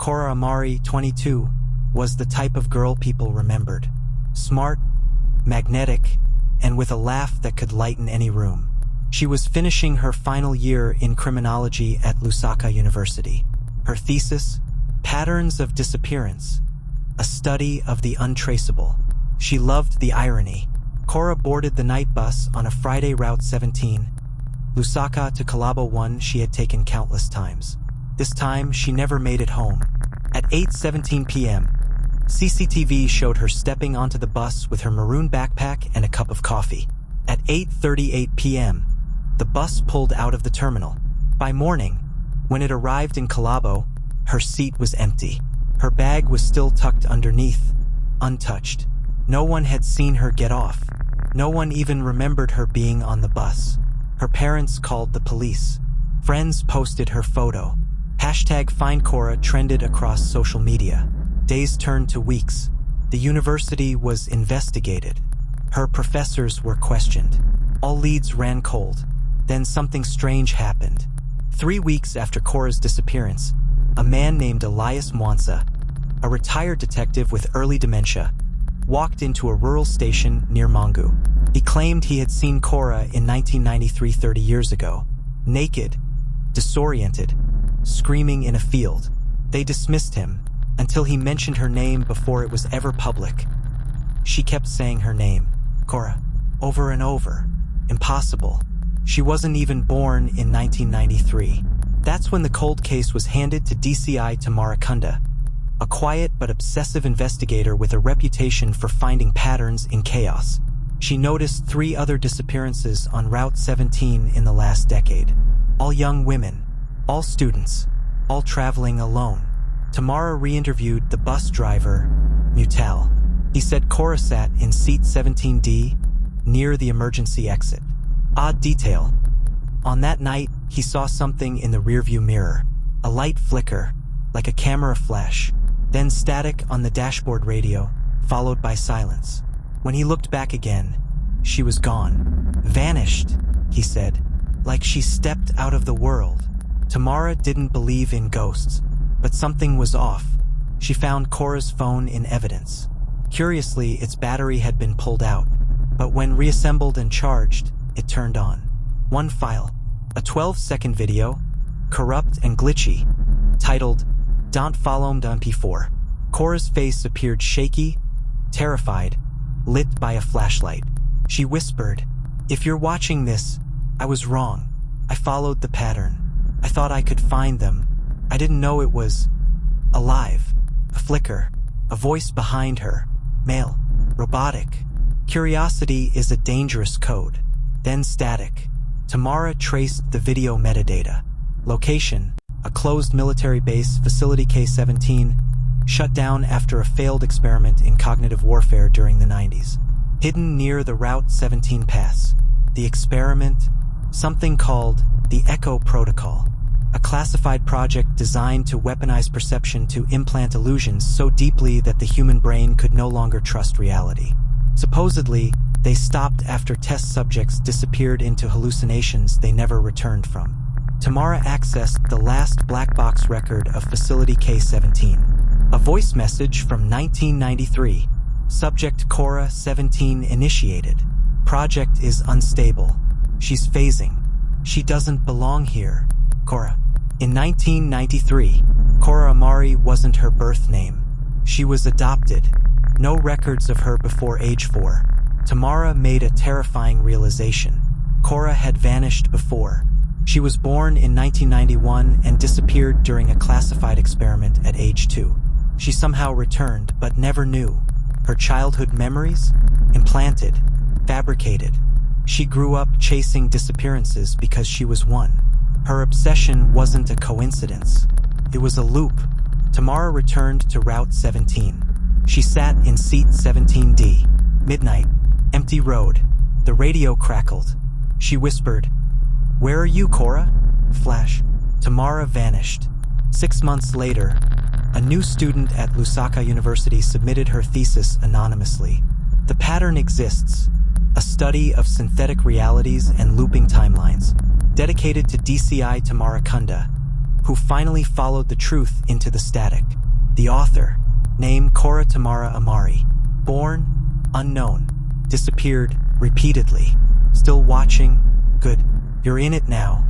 Kora Amari, 22, was the type of girl people remembered. Smart, magnetic, and with a laugh that could lighten any room. She was finishing her final year in criminology at Lusaka University. Her thesis, Patterns of Disappearance, a study of the untraceable. She loved the irony. Kora boarded the night bus on a Friday Route 17, Lusaka to Kalabo 1 she had taken countless times. This time, she never made it home. At 8:17 p.m., CCTV showed her stepping onto the bus with her maroon backpack and a cup of coffee. At 8:38 p.m., the bus pulled out of the terminal. By morning, when it arrived in Kalabo, her seat was empty. Her bag was still tucked underneath, untouched. No one had seen her get off. No one even remembered her being on the bus. Her parents called the police. Friends posted her photo. #FindKora trended across social media. Days turned to weeks. The university was investigated. Her professors were questioned. All leads ran cold. Then something strange happened. 3 weeks after Kora's disappearance, a man named Elias Mwansa, a retired detective with early dementia, walked into a rural station near Mangu. He claimed he had seen Kora in 1993, 30 years ago, naked, disoriented, screaming in a field. They dismissed him until he mentioned her name before it was ever public. She kept saying her name, Kora, over and over. Impossible. She wasn't even born in 1993. That's when the cold case was handed to DCI Tamarakunda, a quiet but obsessive investigator with a reputation for finding patterns in chaos. She noticed 3 other disappearances on Route 17 in the last decade. All young women, all students, all traveling alone. Tamara re-interviewed the bus driver, Mutal. He said Kora sat in seat 17D, near the emergency exit. Odd detail. On that night, he saw something in the rearview mirror. A light flicker, like a camera flash. Then static on the dashboard radio, followed by silence. When he looked back again, she was gone. Vanished, he said, like she stepped out of the world. Tamara didn't believe in ghosts, but something was off. She found Kora's phone in evidence. Curiously, its battery had been pulled out, but when reassembled and charged, it turned on. One file, a 12-second video, corrupt and glitchy, titled Don't Follow MP4. Kora's face appeared shaky, terrified, lit by a flashlight. She whispered, "If you're watching this, I was wrong. I followed the pattern. I thought I could find them. I didn't know it was alive." A flicker, a voice behind her, male, robotic. Curiosity is a dangerous code. Then static. Tamara traced the video metadata. Location, a closed military base, Facility K-17, shut down after a failed experiment in cognitive warfare during the 90s. Hidden near the Route 17 pass. The experiment, something called the Echo Protocol, a classified project designed to weaponize perception to implant illusions so deeply that the human brain could no longer trust reality. Supposedly, they stopped after test subjects disappeared into hallucinations they never returned from. Tamara accessed the last black box record of Facility K-17. A voice message from 1993. Subject Kora 17 initiated. Project is unstable. She's phasing. She doesn't belong here. Kora. In 1993, Kora Amari wasn't her birth name. She was adopted. No records of her before age 4. Tamara made a terrifying realization. Kora had vanished before. She was born in 1991 and disappeared during a classified experiment at age 2. She somehow returned, but never knew. Her childhood memories? Implanted. Fabricated. She grew up chasing disappearances because she was one. Her obsession wasn't a coincidence. It was a loop. Tamara returned to Route 17. She sat in seat 17D. Midnight. Empty road. The radio crackled. She whispered, "Where are you, Kora?" Flash. Tamara vanished. 6 months later, a new student at Lusaka University submitted her thesis anonymously. The pattern exists, a study of synthetic realities and looping timelines, dedicated to DCI Tamarakunda, who finally followed the truth into the static. The author, named Kora Amari, born, unknown, disappeared repeatedly. Still watching? Good. You're in it now.